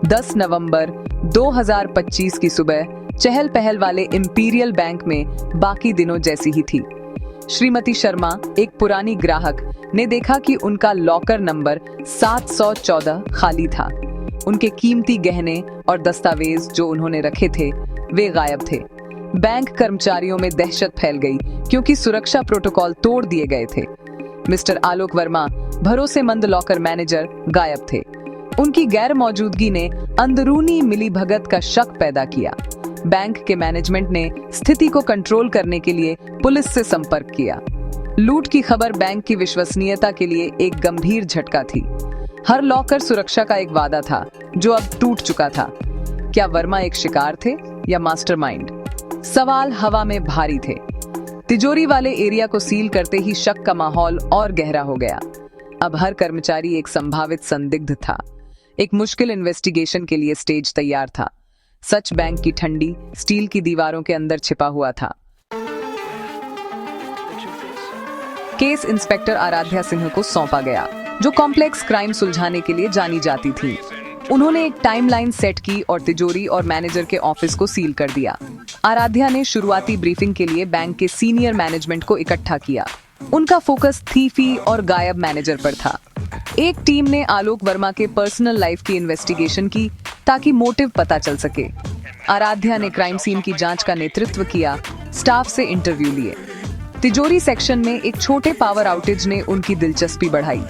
10 नवंबर 2025 की सुबह चहल पहल वाले इंपीरियल बैंक में बाकी दिनों जैसी ही थी। श्रीमती शर्मा, एक पुरानी ग्राहक, ने देखा कि उनका लॉकर नंबर 714 खाली था। उनके कीमती गहने और दस्तावेज जो उन्होंने रखे थे वे गायब थे। बैंक कर्मचारियों में दहशत फैल गई क्योंकि सुरक्षा प्रोटोकॉल तोड़ दिए गए थे। मिस्टर आलोक वर्मा, भरोसेमंद लॉकर मैनेजर, गायब थे। उनकी गैर मौजूदगी ने अंदरूनी मिलीभगत का शक पैदा किया। बैंक के मैनेजमेंट ने स्थिति को कंट्रोल करने के लिए पुलिस से संपर्क किया। लूट की खबर बैंक की विश्वसनीयता के लिए एक गंभीर झटका थी। हर लॉकर सुरक्षा का एक वादा था जो अब टूट चुका था। क्या वर्मा एक शिकार थे या मास्टरमाइंड? सवाल हवा में भारी थे। तिजोरी वाले एरिया को सील करते ही शक का माहौल और गहरा हो गया। अब हर कर्मचारी एक संभावित संदिग्ध था। एक मुश्किल इन्वेस्टिगेशन के लिए स्टेज तैयार था। सच बैंक की ठंडी स्टील की दीवारों के अंदर छिपा हुआ था। केस इंस्पेक्टर आराध्या सिंह को सौंपा गया, जो कॉम्प्लेक्स क्राइम सुलझाने के लिए जानी जाती थी। उन्होंने एक टाइमलाइन सेट की और तिजोरी और मैनेजर के ऑफिस को सील कर दिया। आराध्या ने शुरुआती ब्रीफिंग के लिए बैंक के सीनियर मैनेजमेंट को इकट्ठा किया। उनका फोकस थीफी और गायब मैनेजर पर था। एक टीम ने आलोक वर्मा के पर्सनल लाइफ की इन्वेस्टिगेशन की ताकि मोटिव पता चल सके। आराध्या ने क्राइम सीन की जांच का नेतृत्व किया, स्टाफ से इंटरव्यू लिए। तिजोरी सेक्शन में एक छोटे पावर आउटेज ने उनकी दिलचस्पी बढ़ाई।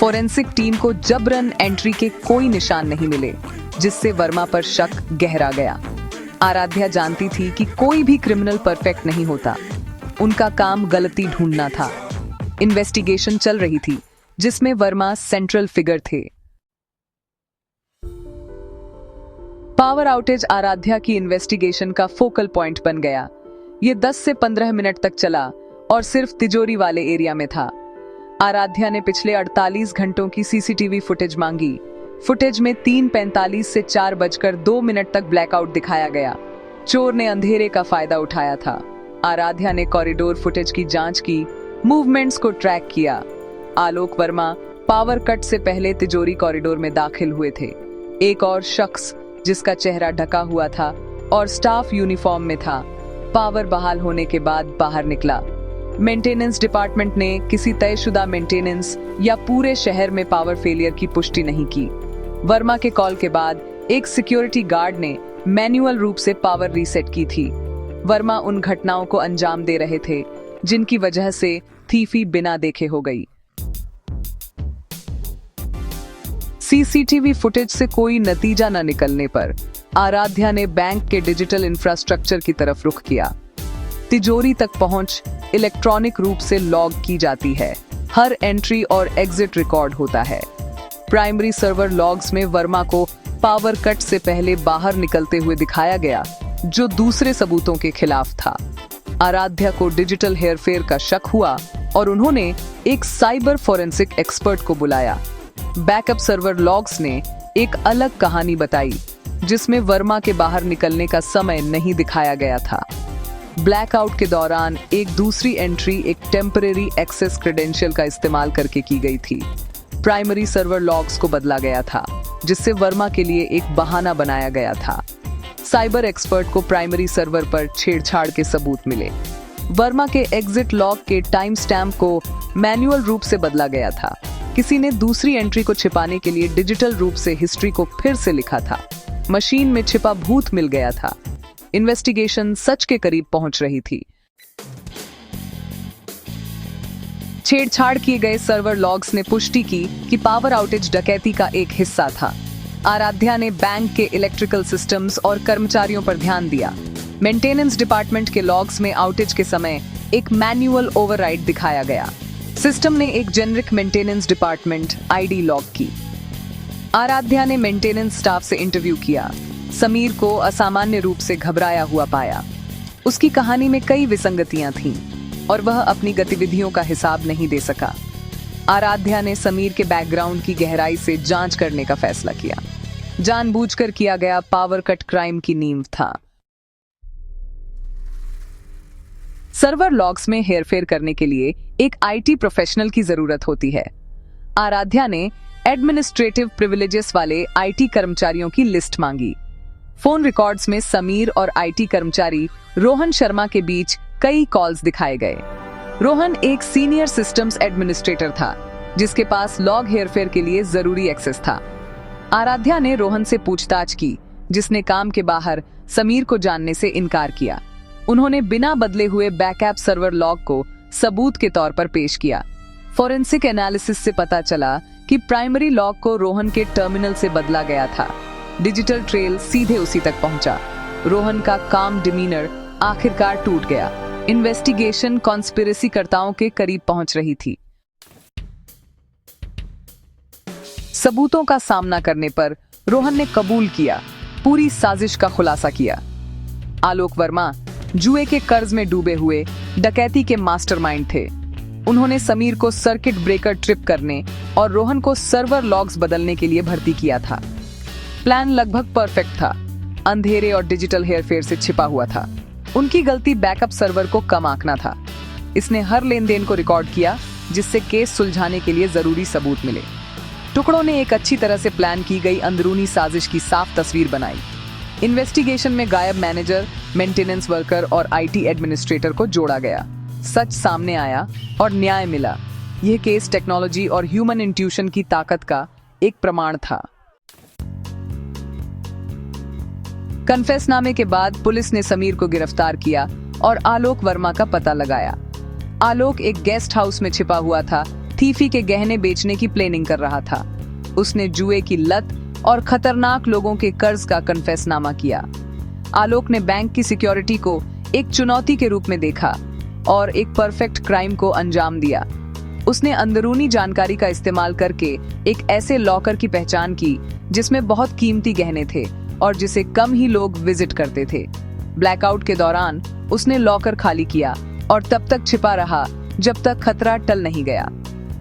फोरेंसिक टीम को जबरन एंट्री के कोई निशान नहीं मिले, जिससे वर्मा पर शक गहरा गया। आराध्या जानती थी कि कोई भी क्रिमिनल परफेक्ट नहीं होता। उनका काम गलती ढूंढना था। इन्वेस्टिगेशन चल रही थी, जिसमें वर्मा सेंट्रल फिगर थे। पावर आउटेज आराध्या की इन्वेस्टिगेशन का फोकल पॉइंट बन गया। ये 10 से 15 मिनट तक चला और सिर्फ तिजोरी वाले एरिया में था। आराध्या ने पिछले 48 घंटों की सीसीटीवी फुटेज मांगी। फुटेज में 3:45 से 4:02 तक ब्लैकआउट दिखाया गया। चोर ने अंधेरे का फायदा उठाया था। आराध्या ने कॉरिडोर फुटेज की जांच की, मूवमेंट्स को ट्रैक किया। आलोक वर्मा पावर कट से पहले तिजोरी कॉरिडोर में दाखिल हुए थे। एक और शख्स जिसका चेहरा ढका हुआ था और स्टाफ यूनिफॉर्म में था, पावर बहाल होने के बाद बाहर निकला। मेंटेनेंस डिपार्टमेंट ने किसी तयशुदा मेंटेनेंस या पूरे शहर में पावर फेलियर की पुष्टि नहीं की। वर्मा के कॉल के बाद एक सिक्योरिटी गार्ड ने मैन्युअल रूप से पावर रीसेट की थी। वर्मा उन घटनाओं को अंजाम दे रहे थे जिनकी वजह से थीफी बिना देखे हो गई। सीसीटीवी फुटेज से कोई नतीजा न निकलने पर आराध्या ने बैंक के डिजिटल इंफ्रास्ट्रक्चर की तरफ रुख किया। तिजोरी तक पहुंच इलेक्ट्रॉनिक रूप से लॉग की जाती है। हर एंट्री और एग्जिट रिकॉर्ड होता है। प्राइमरी सर्वर लॉग्स में वर्मा को पावर कट से पहले बाहर निकलते हुए दिखाया गया, जो दूसरे सबूतों के खिलाफ था। आराध्या को डिजिटल हेरफेर का शक हुआ और उन्होंने एक साइबर फोरेंसिक एक्सपर्ट को बुलाया। बैकअप सर्वर लॉग्स ने एक अलग कहानी बताई, जिसमें वर्मा के बाहर निकलने का समय नहीं दिखाया गया था। ब्लैकआउट के दौरान एक दूसरी एंट्री एक टेम्परेरी एक्सेस क्रेडेंशियल का इस्तेमाल करके की गई थी। प्राइमरी सर्वर लॉग्स को बदला गया था, जिससे वर्मा के लिए एक बहाना बनाया गया था। साइबर एक्सपर्ट को प्राइमरी सर्वर पर छेड़छाड़ के सबूत मिले। वर्मा के एग्जिट लॉग के टाइम स्टैम्प को मैन्युअल रूप से बदला गया था। किसी ने दूसरी एंट्री को छिपाने के लिए डिजिटल रूप से हिस्ट्री को फिर से लिखा था। मशीन में छिपा भूत मिल गया था। इन्वेस्टिगेशन सच के करीब पहुंच रही थी। छेड़छाड़ किए गए सर्वर लॉग्स ने पुष्टि की कि पावर आउटेज डकैती का एक हिस्सा था। आराध्या ने बैंक के इलेक्ट्रिकल सिस्टम्स और कर्मचारियों पर ध्यान दिया। मेंटेनेंस डिपार्टमेंट के लॉग्स में आउटेज के समय एक मैन्युअल ओवरराइड दिखाया गया। सिस्टम ने एक generic maintenance department ID log की। आराध्या ने मेंटेनेंस स्टाफ से इंटरव्यू किया। समीर को असामान्य रूप से घबराया हुआ पाया। उसकी कहानी में कई विसंगतियां थीं और वह अपनी गतिविधियों का हिसाब नहीं दे सका। आराध्या ने समीर के बैकग्राउंड की गहराई से जांच करने का फैसला किया। जानबूझकर किया गया पावर कट क्राइम की नींव था। सर्वर लॉग्स में हेरफेर करने के लिए एक आईटी प्रोफेशनल की जरूरत होती है। आराध्या ने एडमिनिस्ट्रेटिव प्रिविलेजेस वाले आईटी कर्मचारियों की लिस्ट मांगी। फोन रिकॉर्ड्स में समीर और आईटी कर्मचारी रोहन शर्मा के बीच कई कॉल्स दिखाए गए। रोहन एक सीनियर सिस्टम्स एडमिनिस्ट्रेटर था जिसके पास लॉग हेरफेर के लिए जरूरी एक्सेस था। आराध्या ने रोहन से पूछताछ की, जिसने काम के बाहर समीर को जानने से इनकार किया। उन्होंने बिना बदले हुए बैकअप सर्वर लॉग को सबूत के तौर पर पेश किया। फोरेंसिक एनालिसिस से पता चला कि प्राइमरी लॉग को रोहन के टर्मिनल से बदला गया था। डिजिटल ट्रेल सीधे उसी तक पहुंचा। रोहन का काम डिमीनर आखिरकार टूट गया। इन्वेस्टिगेशन कॉन्स्पिरेसी कर्ताओं के करीब पहुंच रही थी। सबूतों का सामना करने पर रोहन ने कबूल किया, पूरी साजिश का खुलासा किया। आलोक वर्मा जुए के कर्ज में डूबे हुए डकैती के मास्टरमाइंड थे। उन्होंने समीर को सर्किट ब्रेकर ट्रिप करने और रोहन को सर्वर लॉग्स बदलने के लिए भर्ती किया था। प्लान लगभग परफेक्ट था, अंधेरे और डिजिटल हेरफेर से छिपा हुआ था। उनकी गलती बैकअप सर्वर को कम आंकना था। इसने हर लेनदेन को रिकॉर्ड किया जिससे केस सुलझाने के लिए जरूरी सबूत मिले। टुकड़ों ने एक अच्छी तरह से प्लान की गई अंदरूनी साजिश की साफ तस्वीर बनाई। इन्वेस्टिगेशन में गायब मैनेजर, मेंटेनेंस वर्कर और आईटी एडमिनिस्ट्रेटर को जोड़ा गया। सच सामने आया और न्याय मिला। यह केस टेक्नोलॉजी और ह्यूमन इंट्यूशन की ताकत का एक प्रमाण था। कन्फेसनामे के बाद पुलिस ने समीर को गिरफ्तार किया और आलोक वर्मा का पता लगाया। आलोक एक गेस्ट हाउस में छिपा हुआ था, थीफी के गहने बेचने की प्लानिंग कर रहा था। उसने जुए की लत और खतरनाक लोगों के कर्ज का कन्फेसनामा किया। आलोक ने बैंक की सिक्योरिटी को एक चुनौती के रूप में देखा और एक परफेक्ट क्राइम को अंजाम दिया। उसने अंदरूनी जानकारी का इस्तेमाल करके एक ऐसे लॉकर की पहचान की जिसमें बहुत कीमती गहने थे और जिसे कम ही लोग विजिट करते थे। ब्लैकआउट के दौरान उसने लॉकर खाली किया और तब तक छिपा रहा जब तक खतरा टल नहीं गया।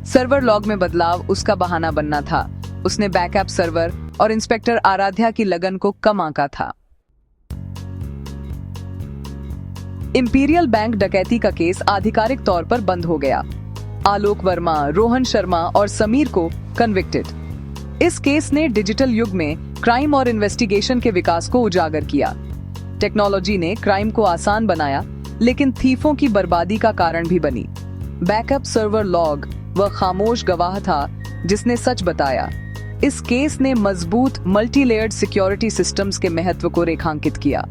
सर्वर लॉग में बदलाव उसका बहाना बनना था। उसने बैकअप सर्वर और इंस्पेक्टर आराध्या की लगन को कम आंका था। इंपीरियल बैंक डकैती का केस आधिकारिक तौर पर बंद हो गया। आलोक वर्मा, रोहन शर्मा और समीर को कन्विक्टेड। इस केस ने डिजिटल युग में क्राइम और इन्वेस्टिगेशन के विकास को उजागर किया। टेक्नोलॉजी ने क्राइम को आसान बनाया, लेकिन थीफों की बर्बादी का कारण भी बनी। बैकअप सर्वर लॉग वह खामोश गवाह था जिसने सच बताया। इस केस ने मजबूत मल्टी लेयर्ड सिक्योरिटी सिस्टम्स के महत्व को रेखांकित किया।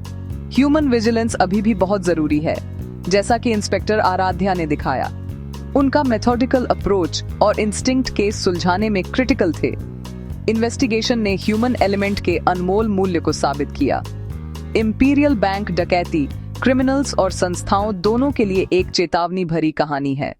ह्यूमन विजिलेंस अभी भी बहुत जरूरी है, जैसा कि इंस्पेक्टर आराध्या ने दिखाया। उनका मेथोडिकल अप्रोच और इंस्टिंक्ट केस सुलझाने में क्रिटिकल थे। इन्वेस्टिगेशन ने ह्यूमन एलिमेंट के अनमोल मूल्य को साबित किया। इंपीरियल बैंक डकैती क्रिमिनल्स और संस्थाओं दोनों के लिए एक चेतावनी भरी कहानी है।